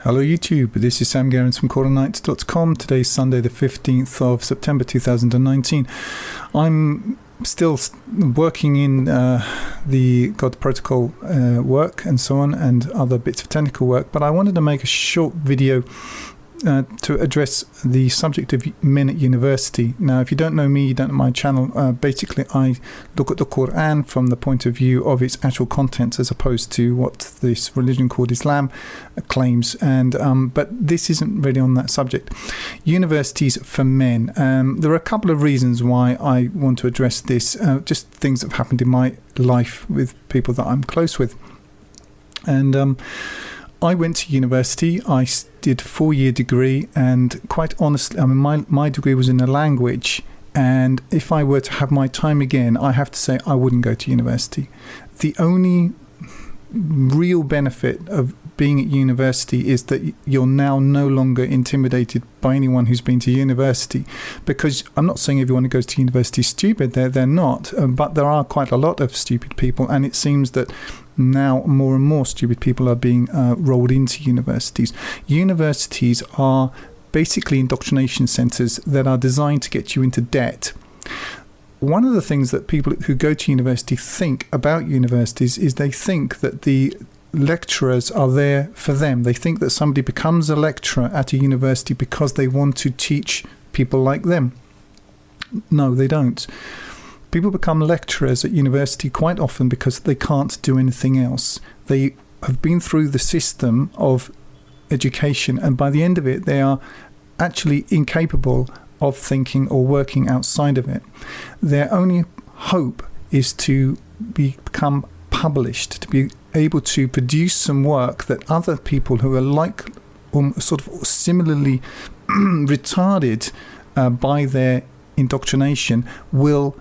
Hello YouTube, this is Sam Gerrans from ḥurūf.com. Today's Sunday the 15th of September 2019. I'm still working in the God protocol work and so on, and other bits of technical work, but I wanted to make a short video to address the subject of men at university. Now, if you don't know me, you don't know my channel, basically I look at the Quran from the point of view of its actual contents as opposed to what this religion called Islam claims, and but this isn't really on that subject. Universities for men. There are a couple of reasons why I want to address this, just things that have happened in my life with people that I'm close with. And I went to university. I did a 4-year degree, and quite honestly, I mean, my degree was in a language, and if I were to have my time again, I have to say I wouldn't go to university. The only real benefit of being at university is that you're now no longer intimidated by anyone who's been to university, because I'm not saying everyone who goes to university is stupid, they're not, but there are quite a lot of stupid people, and it seems that now more and more stupid people are being rolled into universities. Universities are basically indoctrination centres that are designed to get you into debt. One of the things that people who go to university think about universities is they think that the lecturers are there for them. They think that somebody becomes a lecturer at a university because they want to teach people like them. No, they don't. People become lecturers at university quite often because they can't do anything else. They have been through the system of education, and by the end of it, they are actually incapable of thinking or working outside of it. Their only hope is to become published, to be able to produce some work that other people who are like sort of similarly retarded by their indoctrination will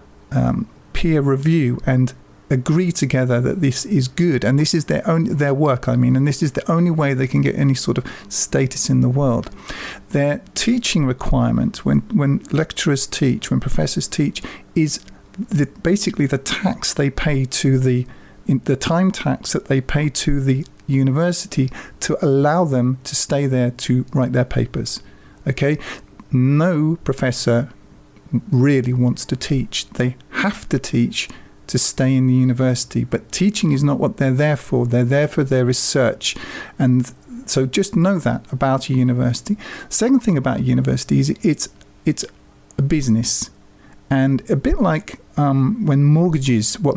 peer review and agree together that this is good, and this is their work, and this is the only way they can get any sort of status in the world. Their teaching requirement when lecturers teach, when professors teach, is basically the tax they pay to the time tax that they pay to the university to allow them to stay there to write their papers. Okay, no professor really wants to teach. They have to teach to stay in the university, but teaching is not what they're there for. They're there for their research, and so just know that about a university. Second thing about university is it's a business, and a bit like when what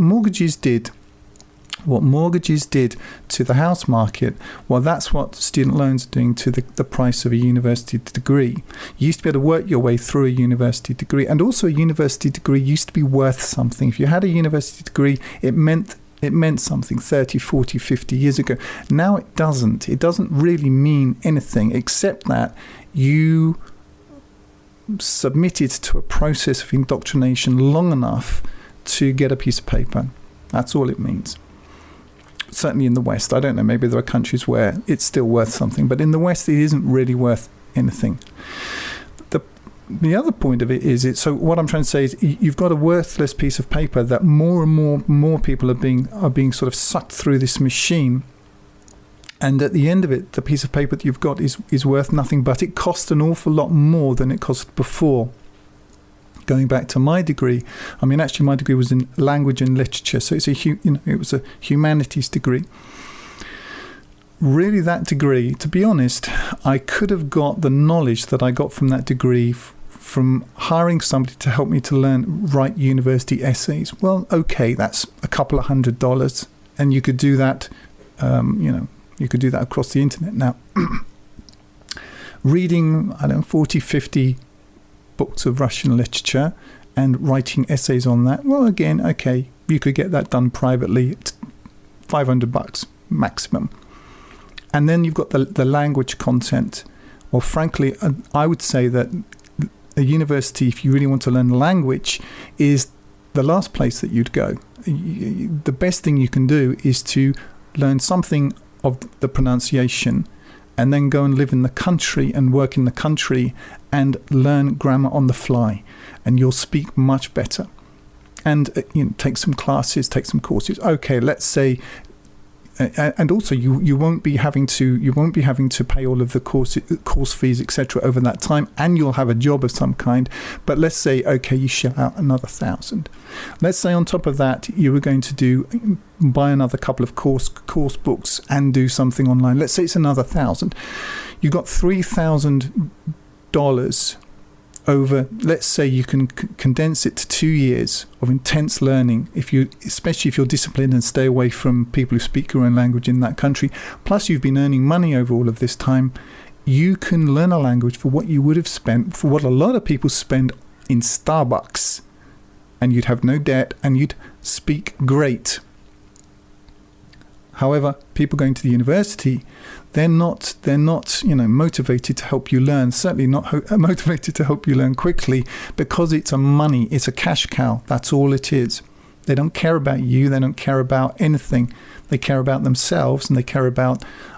mortgages did to the house market, well, that's what student loans are doing to the price of a university degree. You used to be able to work your way through a university degree, and also a university degree used to be worth something. If you had a university degree, it meant something 30, 40, 50 years ago. Now it doesn't. It doesn't really mean anything except that you submitted to a process of indoctrination long enough to get a piece of paper. That's all it means. Certainly in the West. I don't know, maybe there are countries where it's still worth something, but in the West it isn't really worth anything. The other point of it is, so what I'm trying to say is you've got a worthless piece of paper that more and more people are being sort of sucked through this machine, and at the end of it, the piece of paper that you've got is worth nothing, but it cost an awful lot more than it cost before. Going back to my degree, actually my degree was in language and literature, so it was a humanities degree. Really, that degree, to be honest, I could have got the knowledge that I got from that degree from hiring somebody to help me to write university essays. Well, okay, that's a couple of $100, and you could do that, you could do that across the internet. Now, reading, 40, 50 books of Russian literature and writing essays on that, well, again, okay, you could get that done privately at $500 maximum. And then you've got the language content. Well, frankly, I would say that a university, if you really want to learn a language, is the last place that you'd go. The best thing you can do is to learn something of the pronunciation, and then go and live in the country and work in the country and learn grammar on the fly, and you'll speak much better. And take some classes, take some courses. Okay, let's say and also you won't be having to pay all of the course fees, etc. over that time, and you'll have a job of some kind. But let's say, okay, you shell out another 1,000. Let's say on top of that you were going to buy another couple of course books and do something online. Let's say it's another 1,000. You got $3,000 over, let's say you can condense it to 2 years of intense learning, especially if you're disciplined and stay away from people who speak your own language in that country, plus you've been earning money over all of this time. You can learn a language for what you would have spent, for what a lot of people spend in Starbucks, and you'd have no debt and you'd speak great. However, people going to the university, they're not motivated to help you learn. Certainly not motivated to help you learn quickly, because it's a cash cow. That's all it is. They don't care about you. They don't care about anything. They care about themselves, and I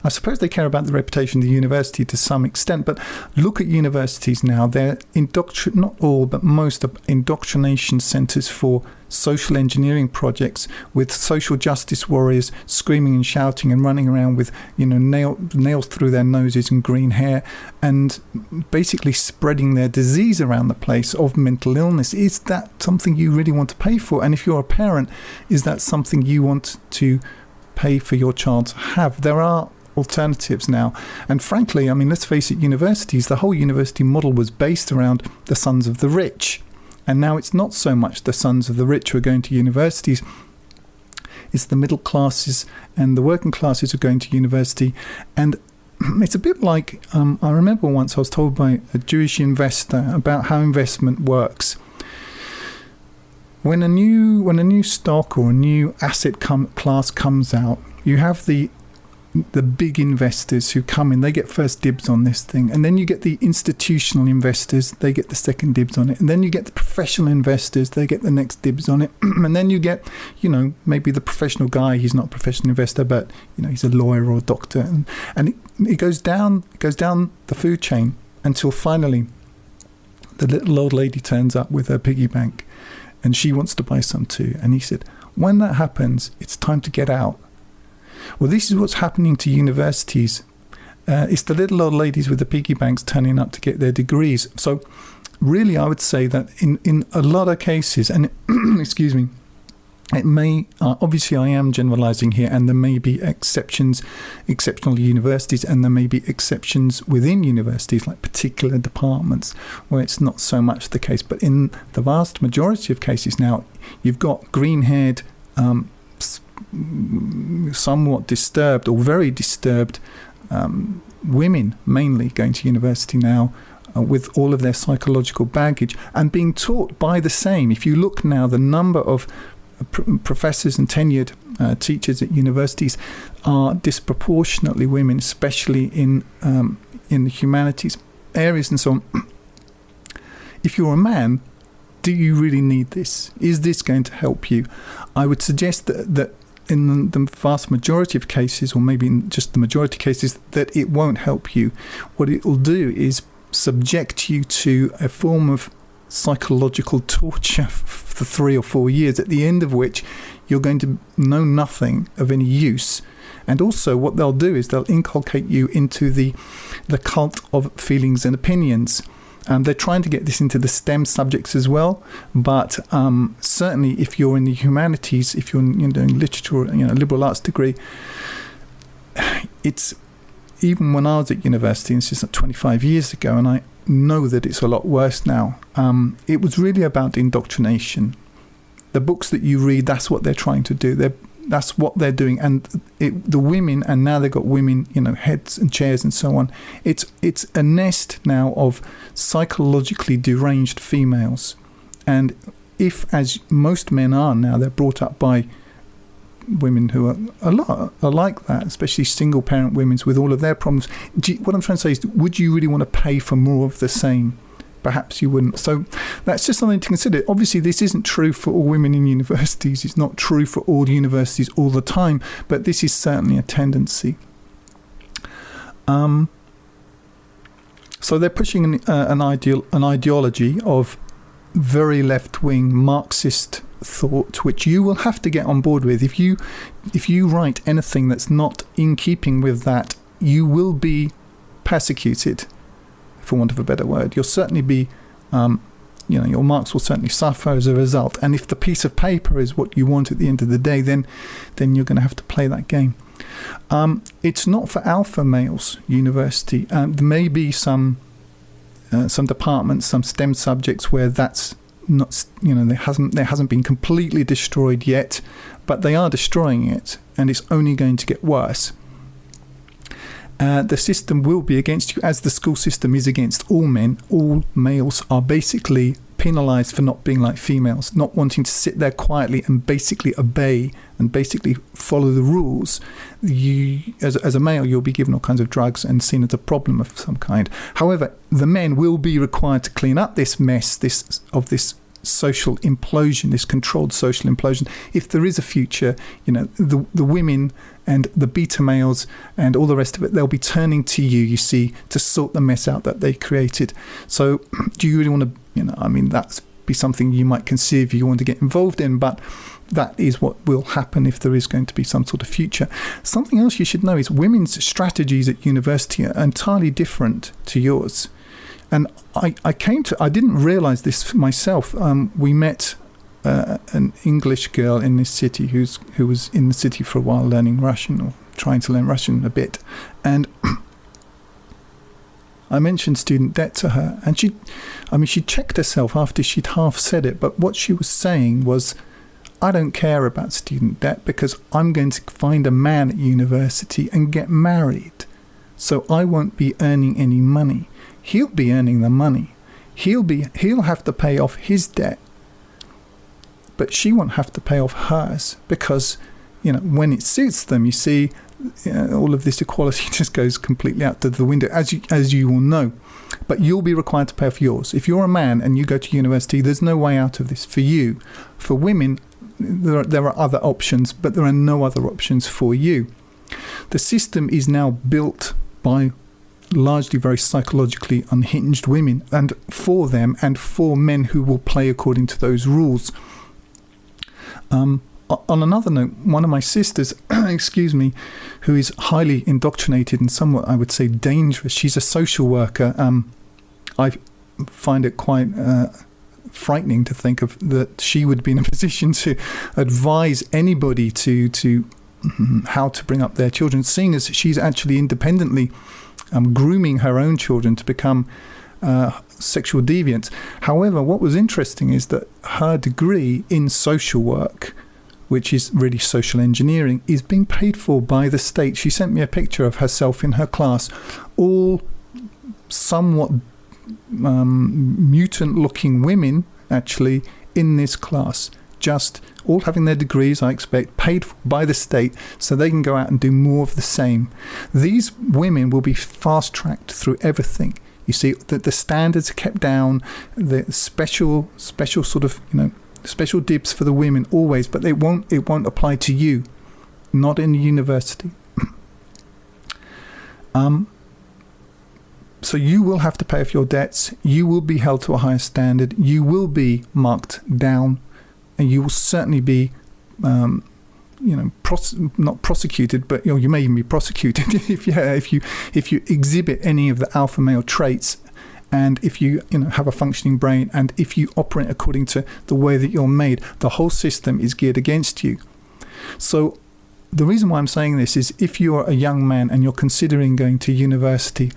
suppose they care about the reputation of the university to some extent. But look at universities now. They're not all, but most are indoctrination centres for social engineering projects, with social justice warriors screaming and shouting and running around with nails through their noses and green hair, and basically spreading their disease around the place of mental illness. Is that something you really want to pay for? And if you're a parent, is that something you want to pay for your child to have? There are alternatives now, and frankly, let's face it, universities, the whole university model was based around the sons of the rich, and now it's not so much the sons of the rich who are going to universities. It's the middle classes and the working classes who are going to university. And it's a bit like, I remember once I was told by a Jewish investor about how investment works. When a new stock or a new asset class comes out, you have the big investors who come in. They get first dibs on this thing, and then you get the institutional investors. They get the second dibs on it, and then you get the professional investors. They get the next dibs on it, and then you get, maybe the professional guy. He's not a professional investor, but he's a lawyer or a doctor, and it goes down the food chain until finally the little old lady turns up with her piggy bank. And she wants to buy some too. And he said, when that happens, it's time to get out. Well, this is what's happening to universities. It's the little old ladies with the piggy banks turning up to get their degrees. So really, I would say that in a lot of cases, and excuse me, it may, obviously I am generalizing here, and there may be exceptional universities, and there may be exceptions within universities, like particular departments where it's not so much the case. But in the vast majority of cases now, you've got green-haired, somewhat disturbed or very disturbed women mainly going to university now, with all of their psychological baggage, and being taught by the same. If you look now, the number of professors and tenured teachers at universities are disproportionately women, especially in the humanities areas and so on. If you're a man, do you really need this? Is this going to help you? I would suggest that in the vast majority of cases, or maybe in just the majority of cases, that it won't help you. What it will do is subject you to a form of psychological torture for 3 or 4 years, at the end of which you're going to know nothing of any use. And also what they'll do is they'll inculcate you into the cult of feelings and opinions. They're trying to get this into the STEM subjects as well, but certainly if you're in the humanities, if you're doing literature, liberal arts degree, it's, even when I was at university, and this is 25 years ago, and I know that it's a lot worse now, it was really about indoctrination. The books that you read, that's what they're trying to do. That's what they're doing. And the women, and now they've got women, heads and chairs and so on. It's a nest now of psychologically deranged females. And if, as most men are now, they're brought up by women who are like that, especially single parent women with all of their problems. What I'm trying to say is, would you really want to pay for more of the same? Perhaps you wouldn't. So that's just something to consider. Obviously, this isn't true for all women in universities. It's not true for all universities all the time, but this is certainly a tendency. So they're pushing an ideology of very left-wing Marxist thought, which you will have to get on board with. If you write anything that's not in keeping with that, you will be persecuted, for want of a better word. You'll certainly be, your marks will certainly suffer as a result. And if the piece of paper is what you want at the end of the day, then you're going to have to play that game. It's not for alpha males, university. There may be some departments, some STEM subjects where that's not, there hasn't been completely destroyed yet, but they are destroying it, and it's only going to get worse. The system will be against you, as the school system is against all men. All males are basically penalised for not being like females, not wanting to sit there quietly and basically obey and basically follow the rules. You, as a male, you'll be given all kinds of drugs and seen as a problem of some kind. However, the men will be required to clean up this mess, this social implosion, this controlled social implosion. If there is a future, the women and the beta males and all the rest of it, they'll be turning to you, you see, to sort the mess out that they created. So do you really want to, that's be something you might consider you want to get involved in, but that is what will happen if there is going to be some sort of future. Something else you should know is women's strategies at university are entirely different to yours. And I didn't realise this myself. We met an English girl in this city who was in the city for a while learning Russian, or trying to learn Russian a bit. And I mentioned student debt to her, and she checked herself after she'd half said it, but what she was saying was, I don't care about student debt because I'm going to find a man at university and get married. So I won't be earning any money. He'll be earning the money. He'll have to pay off his debt, but she won't have to pay off hers, because when it suits them, you see, all of this equality just goes completely out the window, as you will know. But you'll be required to pay off yours. If you're a man and you go to university, there's no way out of this for you. For women, there are other options, but there are no other options for you. The system is now built by largely very psychologically unhinged women, and for them and for men who will play according to those rules. On another note, one of my sisters, who is highly indoctrinated and somewhat, I would say, dangerous, she's a social worker. I find it quite frightening to think of that she would be in a position to advise anybody to how to bring up their children, seeing as she's actually independently grooming her own children to become sexual deviants. However, what was interesting is that her degree in social work, which is really social engineering, is being paid for by the state. She sent me a picture of herself in her class, all somewhat mutant-looking women, actually, in this class, just all having their degrees, I expect, paid for by the state so they can go out and do more of the same. These women will be fast-tracked through everything. You see, that the standards are kept down, the special sort of, special dibs for the women always, but it won't apply to you, not in the university. So you will have to pay off your debts. You will be held to a higher standard. You will be marked down, and you will certainly be, not prosecuted, but you may even be prosecuted if you exhibit any of the alpha male traits, and if you have a functioning brain, and if you operate according to the way that you're made. The whole system is geared against you. So the reason why I'm saying this is, if you're a young man and you're considering going to university,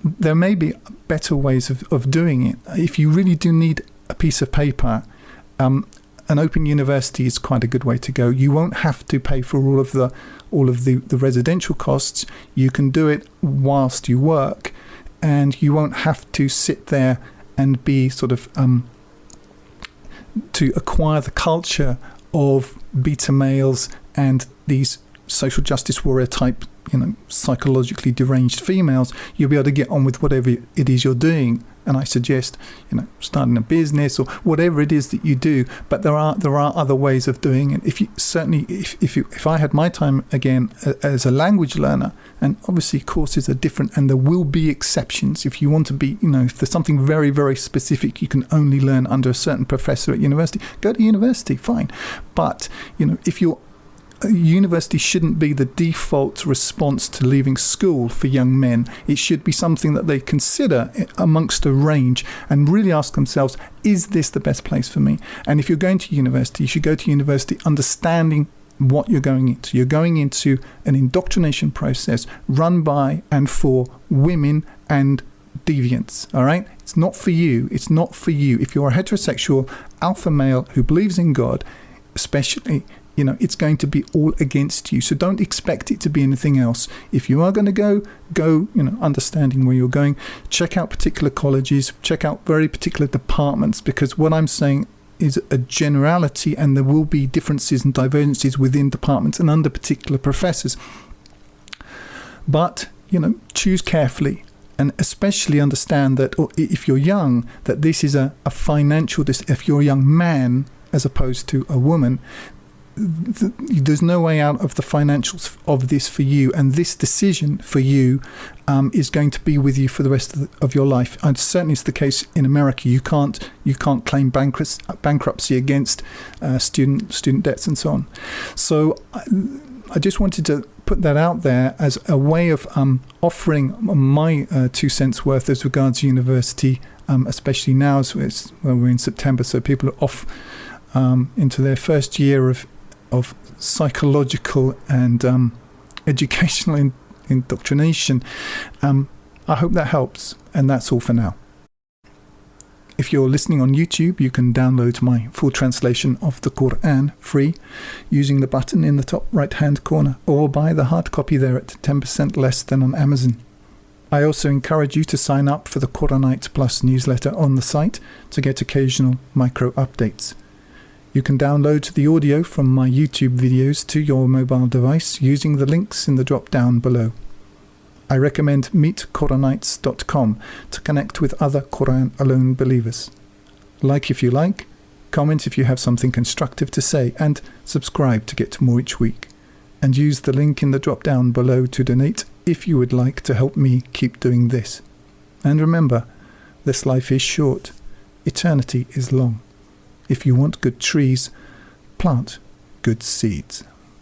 there may be better ways of doing it. If you really do need a piece of paper, an open university is quite a good way to go. You won't have to pay for all of the residential costs. You can do it whilst you work, and you won't have to sit there and be sort of to acquire the culture of beta males and these social justice warrior type, psychologically deranged females. You'll be able to get on with whatever it is you're doing and I suggest, starting a business or whatever it is that you do. But there are other ways of doing it. If I had my time again as a language learner, and obviously courses are different, and there will be exceptions. If you want to be, if there's something very, very specific you can only learn under a certain professor at university, go to university, fine. But if you're university shouldn't be the default response to leaving school for young men. It should be something that they consider amongst a range and really ask themselves, is this the best place for me? And if you're going to university, you should go to university understanding what you're going into. You're going into an indoctrination process run by and for women and deviants, all right? It's not for you. It's not for you. If you're a heterosexual alpha male who believes in God, especially, it's going to be all against you. So don't expect it to be anything else. If you are going to go, understanding where you're going, check out particular colleges, check out very particular departments, because what I'm saying is a generality, and there will be differences and divergences within departments and under particular professors. But, choose carefully, and especially understand that, or if you're young, that this is a financial, if you're a young man as opposed to a woman, there's no way out of the financials of this for you, and this decision for you is going to be with you for the rest of your life. And certainly it's the case in America. You can't claim bankruptcy against student debts and so on. So I just wanted to put that out there as a way of offering my 2 cents worth as regards university, especially now as we're in September, so people are off into their first year of psychological and educational indoctrination. I hope that helps, and that's all for now. If you're listening on YouTube, you can download my full translation of the Quran free using the button in the top right hand corner, or buy the hard copy there at 10% less than on Amazon. I also encourage you to sign up for the Quranites Plus newsletter on the site to get occasional micro updates. You can download the audio from my YouTube videos to your mobile device using the links in the drop down below. I recommend meetquranites.com to connect with other Quran alone believers. Like if you like, comment if you have something constructive to say, and subscribe to get more each week. And use the link in the drop down below to donate if you would like to help me keep doing this. And remember, this life is short, eternity is long. If you want good trees, plant good seeds.